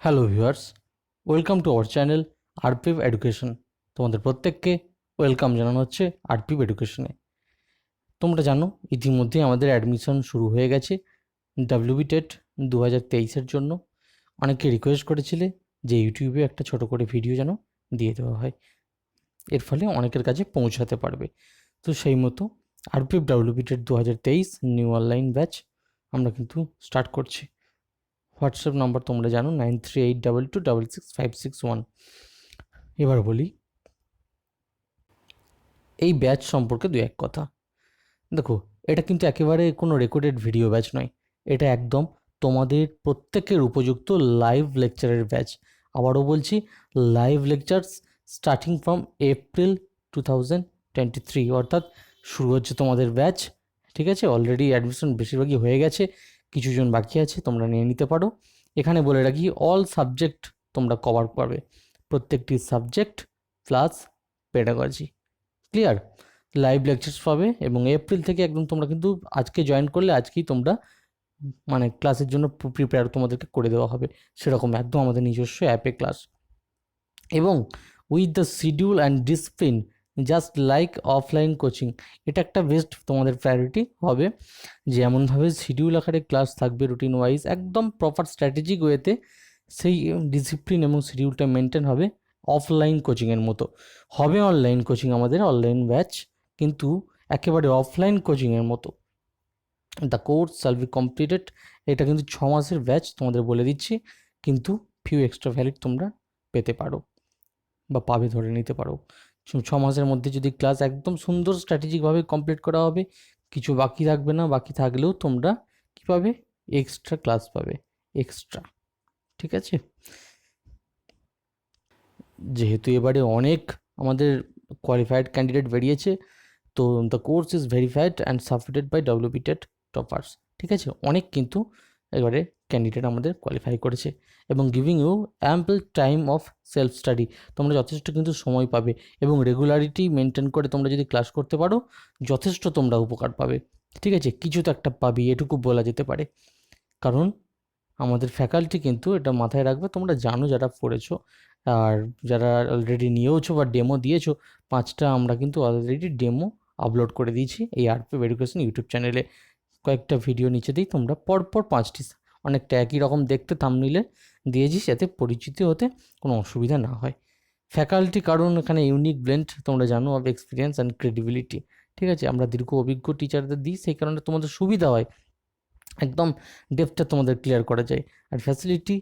Hello viewers, welcome to our channel RPF education. তোমাদের প্রত্যেককে welcome জানানো হচ্ছে আরপিএফ এডুকেশনে। তোমরা জানো ইতিমধ্যে আমাদের অ্যাডমিশন শুরু হয়ে গেছে WB-TET 2023-এর জন্য। অনেকে রিকোয়েস্ট করেছিলে যে ইউটিউবে একটা ছোট করে ভিডিও যেন দিয়ে দেওয়া হয়, এর ফলে অনেকের কাছে পৌঁছাতে পারবে। তো সেই মতো RPF WB-TET 2023 new online batch আমরা কিন্তু স্টার্ট করছি। হোয়াটসঅ্যাপ নাম্বার তোমরা জানো 9382226651। এবার বলি এই ব্যাচ সম্পর্কে দু এক কথা। দেখো, এটা কিন্তু একেবারে কোনো রেকর্ডেড ভিডিও ব্যাচ নয়, এটা একদম তোমাদের প্রত্যেকের উপযুক্ত লাইভ লেকচারের ব্যাচ। আবারও বলছি, live lectures starting from April 2023, অর্থাৎ শুরু হচ্ছে তোমাদের ব্যাচ। ঠিক আছে, অলরেডি অ্যাডমিশন বেশিরভাগই হয়ে গেছে, কিছুজন বাকি আছে, তোমরা নিয়ে নিতে পারো। এখানে বলে রাখি, অল সাবজেক্ট তোমরা কভার করবে, প্রত্যেকটি subject plus pedagogy. Clear? Live lectures পাবে এবং এপ্রিল থেকে একদম তোমরা কিন্তু আজকে জয়েন করলে আজকেই তোমরা মানে ক্লাসের জন্য প্রিপেয়ার তোমাদেরকে করে দেওয়া হবে, সেরকম একদম আমাদের নিজস্ব অ্যাপে ক্লাস। এবং with the schedule and discipline just like offline coaching, এটা একটা বেস্ট তোমাদের প্রায়োরিটি হবে, যে এমনভাবে শিডিউল আকারে ক্লাস থাকবে রুটিন ওয়াইজ, একদম প্রপার স্ট্র্যাটেজিক ওয়েতে সেই ডিসিপ্লিন এবং শিডিউলটা মেনটেন হবে অফলাইন কোচিংয়ের মতো। হবে অনলাইন কোচিং, আমাদের অনলাইন ব্যাচ, কিন্তু একেবারে অফলাইন কোচিংয়ের মতো। The course shall be completed, এটা কিন্তু 6 মাসের ব্যাচ তোমাদের বলে দিচ্ছি, কিন্তু ফিউ এক্সট্রা ভ্যালিড তোমরা পেতে পারো বা পাবে ধরে নিতে পারো। 6 মাসের মধ্যে যদি ক্লাস একদম সুন্দর স্ট্র্যাটেজিকভাবে কমপ্লিট করা হবে, কিছু বাকি থাকবে না, বাকি থাকলেও তোমরা কী পাবে? এক্সট্রা ক্লাস পাবে, এক্সট্রা। ঠিক আছে, যেহেতু এবারে অনেক আমাদের কোয়ালিফাইড ক্যান্ডিডেট বেরিয়েছে, তো the course is verified and submitted by WB-TET toppers. ঠিক আছে, অনেক কিন্তু এবারে ক্যান্ডিডেট আমাদের কোয়ালিফাই করেছে, এবং giving you ample time of self study, তোমরা যথেষ্ট কিন্তু সময় পাবে, এবং রেগুলারিটি মেনটেন করে তোমরা যদি ক্লাস করতে পারো যথেষ্ট তোমরা উপকার পাবে। ঠিক আছে, কিছু তো একটা পাবি, এটুকু বলা যেতে পারে। কারণ আমাদের ফ্যাকাল্টি কিন্তু, এটা মাথায় রাখবে, তোমরা জানো যারা পড়েছো আর যারা অলরেডি নিয়েওছো বা ডেমো দিয়েছো, 5টা আমরা কিন্তু অলরেডি ডেমো আপলোড করে দিয়েছি এই আরপিএফ এডুকেশন ইউটিউব চ্যানেলে। কয়েকটা ভিডিও নিচে দিই, তোমরা পরপর 5টি অনেকটা একই রকম দেখতে থাম্বনেইলে দিয়েছি, যাতে পরিচিতি হতে কোনো অসুবিধা না হয়। ফ্যাকাল্টি কারণ এখানে ইউনিক ব্লেন্ড, তোমরা জানো, অফ এক্সপিরিয়েন্স অ্যান্ড ক্রেডিবিলিটি। ঠিক আছে, আমরা দীর্ঘ অভিজ্ঞ টিচারদের দিই, সেই কারণে তোমাদের সুবিধা হয়, একদম ডেপথটা তোমাদের ক্লিয়ার করা যায়। আর ফ্যাসিলিটি,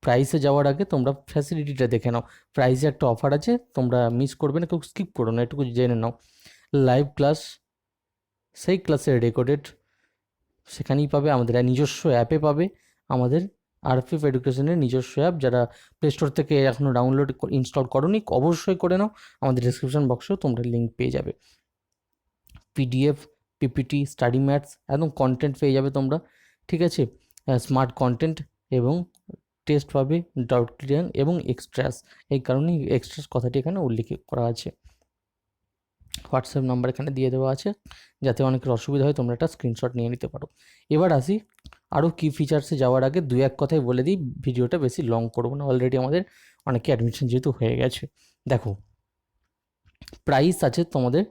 প্রাইসে যাওয়ার আগে তোমরা ফ্যাসিলিটিটা দেখে নাও, প্রাইসে একটা অফার আছে, তোমরা মিস করবে না, কেউ স্কিপ করো না, এটুকু জেনে নাও। লাইভ ক্লাস, সেই ক্লাসের রেকর্ডেড সেখানেই পাবে, আমাদের নিজস্ব অ্যাপে পাবে, আমাদের আরপিএফ এডুকেশনের নিজস্ব অ্যাপ। যারা প্লে স্টোর থেকে এখনও ডাউনলোড ইনস্টল করোনি অবশ্যই করে নাও, আমাদের ডিসক্রিপশন বক্সেও তোমরা লিঙ্ক পেয়ে যাবে। PDF, PPT, স্টাডি ম্যাটস, একদম কন্টেন্ট পেয়ে যাবে তোমরা। ঠিক আছে, স্মার্ট কন্টেন্ট এবং টেস্ট পাবে, ডাউট ক্লিয়ার এবং এক্সট্রাস, এই কারণেই এক্সট্রাস কথাটি এখানে উল্লেখ করা আছে। হোয়াটসঅ্যাপ নাম্বার এখানে দিয়ে দেওয়া আছে, যাতে অনেকের অসুবিধা হয় তোমরা একটা স্ক্রিনশট নিয়ে নিতে পারো। এবার আসি আরও কী ফিচার্সে যাওয়ার আগে 2-1 কথাই বলে দিই, ভিডিওটা বেশি লং করবো না, অলরেডি আমাদের অনেকে অ্যাডমিশন যেহেতু হয়ে গেছে। দেখো, প্রাইস আছে তোমাদের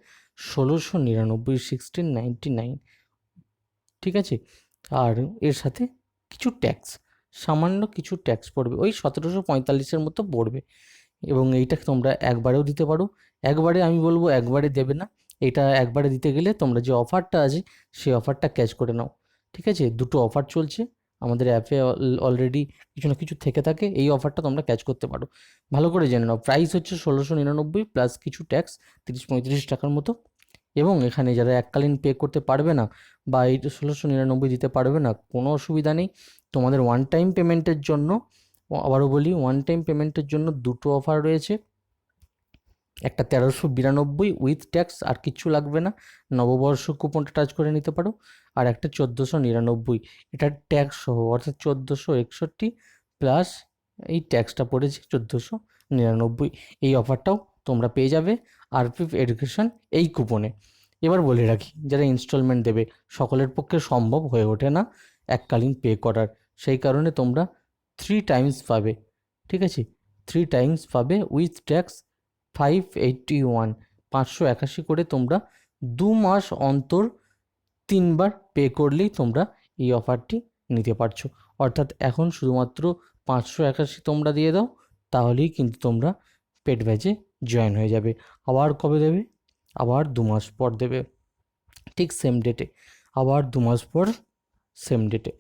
1699, 1699। ঠিক আছে, আর এর সাথে কিছু ট্যাক্স, সামান্য কিছু ট্যাক্স পড়বে, ওই 1745-এর মতো পড়বে, এবং এইটা তোমরা একবারেও দিতে পারো। একবারে আমি বলবো একবারে দেবে না, এটা একবারে দিতে গেলে তোমরা যে অফারটা আছে সেই অফারটা ক্যাচ করে নাও। ঠিক আছে, দুটো অফার চলছে আমাদের অ্যাপে অলরেডি, কিছু না কিছু থেকে থাকে, এই অফারটা তোমরা ক্যাচ করতে পারো, ভালো করে জেনে নাও। প্রাইস হচ্ছে 1699 প্লাস কিছু ট্যাক্স 30-35 টাকার মতো। এবং এখানে যারা এককালীন পে করতে পারবে না বা এই 1699 দিতে পারবে না, কোনো অসুবিধা নেই, তোমাদের ওয়ান টাইম পেমেন্টের জন্য, আবারও বলি, ওয়ান টাইম পেমেন্টের জন্য দুটো অফার রয়েছে। একটা 1392 উইথ ট্যাক্স, আর কিচ্ছু লাগবে না, নববর্ষ কুপনটা টাচ করে নিতে পারো। আর একটা 1499, এটা ট্যাক্স সহ, অর্থাৎ 1461 প্লাস এই ট্যাক্সটা পড়েছে 1499। এই অফারটাও তোমরা পেয়ে যাবে আরপিএফ এডুকেশন এই কুপনে। এবার বলে রাখি, যারা ইনস্টলমেন্ট দেবে সকলের পক্ষে সম্ভব হয়ে ওঠে না এককালীন পে করার, সেই কারণে তোমরা 3 টাইমস পাবে, ঠিক আছে, 3 টাইমস পাবে উইথ ট্যাক্স 581, 581 করে তোমরা 2 মাস অন্তর 3 বার পে করলেই তোমরা এই অফারটি নিতে পারছো। অর্থাৎ এখন শুধুমাত্র 581 তোমরা দিয়ে দাও, তাহলেই কিন্তু তোমরা পেড ব্যাচে জয়েন হয়ে যাবে। আবার কবে দেবে? আবার 2 মাস পর দেবে, ঠিক সেম ডেটে, আবার 2 মাস পর সেম ডেটে।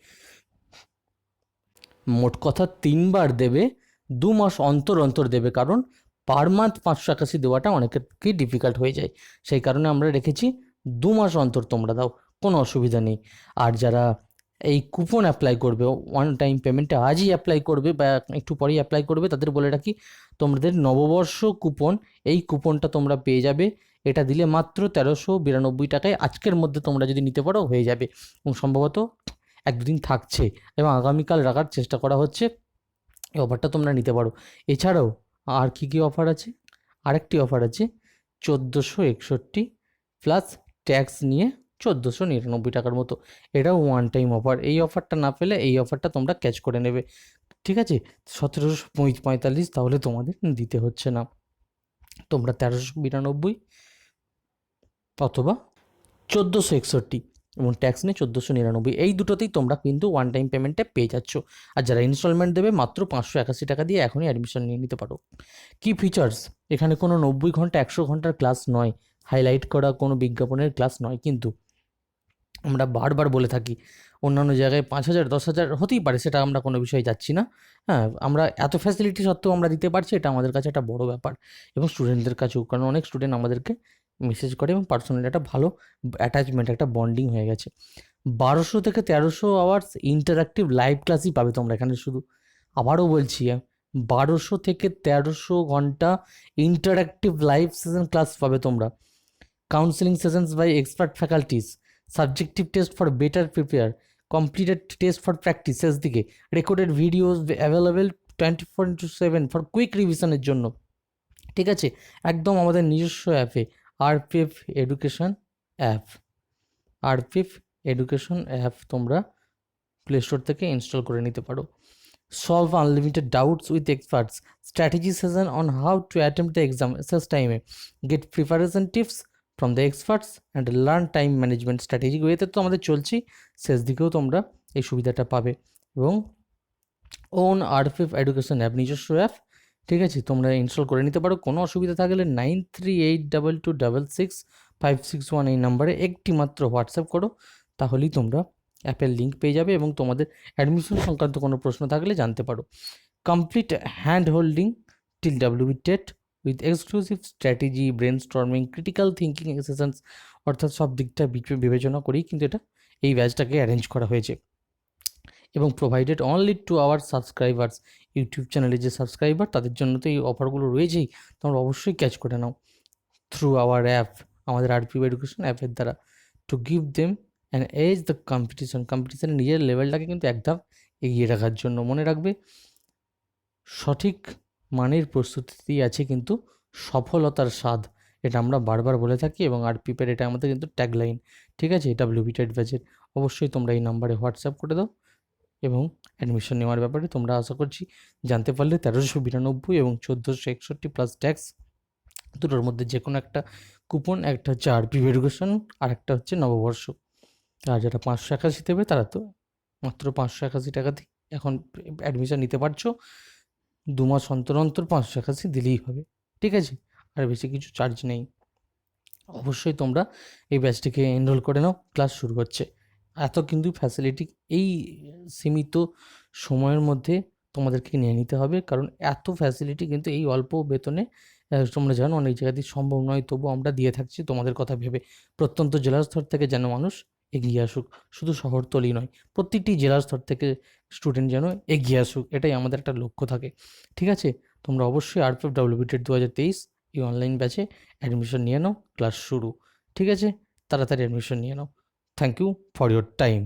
মোট কথা 3 বার দেবে, 2 মাস অন্তর অন্তর দেবে, কারণ পার মান্থ 581 দেওয়াটা অনেকেরই ডিফিকাল্ট হয়ে যায়, সেই কারণে আমরা রেখেছি 2 মাস অন্তর তোমরা দাও, কোনো অসুবিধা নেই। আর যারা এই কুপন অ্যাপ্লাই করবে, ওয়ান টাইম পেমেন্টে আজই অ্যাপ্লাই করবে বা একটু পরেই অ্যাপ্লাই করবে, তাদের বলে রাখি তোমাদের নববর্ষ কুপন, এই কুপনটা তোমরা পেয়ে যাবে। এটা দিলে মাত্র 1392 টাকায় আজকের মধ্যে তোমরা যদি নিতে পারো হয়ে যাবে, এবং সম্ভবত 1-2 দিন থাকছে, এবং আগামীকাল রাখার চেষ্টা করা হচ্ছে, এই অফারটা তোমরা নিতে পারো। এছাড়াও আর কি কি অফার আছে? আরেকটি অফার আছে 1461 প্লাস ট্যাক্স নিয়ে 1499 টাকার মতো, এটাও ওয়ান টাইম অফার। এই অফারটা না পেলে এই অফারটা তোমরা ক্যাচ করে নেবে, ঠিক আছে। 1745 তাহলে তোমাদের দিতে হচ্ছে না, তোমরা 1392 অথবা 1461 এবং ট্যাক্স নিয়ে 1499, এই দুটোতেই তোমরা কিন্তু ওয়ান টাইম পেমেন্টে পেয়ে যাচ্ছ। আর যারা ইনস্টলমেন্ট দেবে মাত্র 581 টাকা দিয়ে এখনই অ্যাডমিশন নিয়ে নিতে পারো। কি ফিচার্স? এখানে কোনো 90 ঘন্টা 100 ঘন্টার ক্লাস নয়, হাইলাইট করা কোনো বিজ্ঞাপনের ক্লাস নয়, কিন্তু আমরা বারবার বলে থাকি অন্যান্য জায়গায় 5000 10,000 হতেই পারে, সেটা আমরা কোনো বিষয়ে যাচ্ছি না। হ্যাঁ, আমরা এত ফ্যাসিলিটি সত্ত্বেও আমরা দিতে পারছি, এটা আমাদের কাছে একটা বড় ব্যাপার, এবং স্টুডেন্টদের কাছেও, কারণ অনেক স্টুডেন্ট আমাদেরকে মেসেজ করে এবং পার্সোনালি একটা ভালো অ্যাটাচমেন্ট, একটা বন্ডিং হয়ে গেছে। 1200 থেকে 1300 আওয়ার্স ইন্টারাক্টিভ লাইভ ক্লাসই পাবে তোমরা এখানে শুধু। আবারও বলছি, 1200 থেকে 1300 ঘন্টা ইন্টারাক্টিভ লাইভ সেশন ক্লাস পাবে তোমরা। Counselling sessions by expert faculties, subjective test for better prepare, completed test for practice, শেষ দিকে recorded videos available 24/7 for quick রিভিশনের জন্য, ঠিক আছে, একদম আমাদের নিজস্ব অ্যাপে, RPF education app, RPF education app তোমরা প্লে স্টোর থেকে ইনস্টল করে নিতে পারো। Solve unlimited doubts with experts, strategy session on how to attempt the exam শেষ টাইমে, get preparation tips from the experts and learn time management strategy. ওয়েতে তো আমাদের চলছি, শেষ দিকেও তোমরা এই সুবিধাটা পাবে। এবং ওন আরপিএফ এডুকেশন অ্যাপ, নিজস্ব অ্যাপ, ঠিক আছে, তোমরা ইনস্টল করে নিতে পারো। কোনো অসুবিধা থাকলে 9382226651 এই নাম্বারে একটি মাত্র হোয়াটসঅ্যাপ করো, তাহলেই তোমরা অ্যাপের লিঙ্ক পেয়ে যাবে, এবং তোমাদের অ্যাডমিশন সংক্রান্ত কোনো প্রশ্ন থাকলে জানতে পারো। Complete hand holding till WB-TET with exclusive strategy, brain storming, critical thinking sessions, অর্থাৎ সব দিকটা বিবেচনা করেই কিন্তু এই ব্যাচটাকে অ্যারেঞ্জ করা হয়েছে। এবং provided only to our subscribers, YouTube চ্যানেলে যে সাবস্ক্রাইবার তাদের জন্য তো এই অফারগুলো রয়েছেই, তোমরা অবশ্যই ক্যাচ করে নাও থ্রু আওয়ার অ্যাপ, আমাদের আরপিএফ এডুকেশন অ্যাপের দ্বারা, to give them an as the কম্পিটিশনে নিজের লেভেলটাকে কিন্তু একদম এগিয়ে রাখার জন্য। মনে রাখবে, সঠিক মানের প্রস্তুতি আছে কিন্তু সফলতার স্বাদ, এটা আমরা বারবার বলে থাকি, এবং আরপিএফের এটা আমাদের কিন্তু ট্যাগলাইন, ঠিক আছে। WB-TET ব্যাচের অবশ্যই তোমরা এই নাম্বারে হোয়াটসঅ্যাপ করে দাও, এবং অ্যাডমিশন নেওয়ার ব্যাপারে তোমরা আশা করছি জানতে পারলে 1392 এবং 1461 প্লাস ট্যাক্স, দুটোর মধ্যে যে কোনো একটা কুপন, একটা হচ্ছে আরপিএফ এডুকেশন আর একটা হচ্ছে নববর্ষ। আর যারা 581 দেবে তারা তো মাত্র 581 টাকাতেই এখন অ্যাডমিশন নিতে পারছো, 2 মাস অন্তর অন্তর 581 দিলেই হবে, ঠিক আছে, আর বেশি কিছু চার্জ নেই। অবশ্যই তোমরা এই ব্যাচটিকে এনরোল করে নাও, ক্লাস শুরু হচ্ছে। এত কিন্তু ফ্যাসিলিটি এই সীমিত সময়ের মধ্যে তোমাদেরকে নিয়ে নিতে হবে, কারণ এত ফ্যাসিলিটি কিন্তু এই অল্প বেতনে তোমরা জানো অনেক জায়গাতেই সম্ভব নয়, তবু আমরা দিয়ে থাকছি তোমাদের কথা ভেবে। প্রত্যন্ত জেলা স্তর থেকে যেন মানুষ এগিয়ে আসুক, শুধু শহরতলি নয়, প্রতিটি জেলা স্তর থেকে স্টুডেন্ট যেন এগিয়ে আসুক, এটাই আমাদের একটা লক্ষ্য থাকে, ঠিক আছে। তোমরা অবশ্যই আরপিএফ WB-TET 2023 এই অনলাইন ব্যাচে অ্যাডমিশন নিয়ে নাও, ক্লাস শুরু, ঠিক আছে, তাড়াতাড়ি অ্যাডমিশন নিয়ে নাও। Thank you for your time.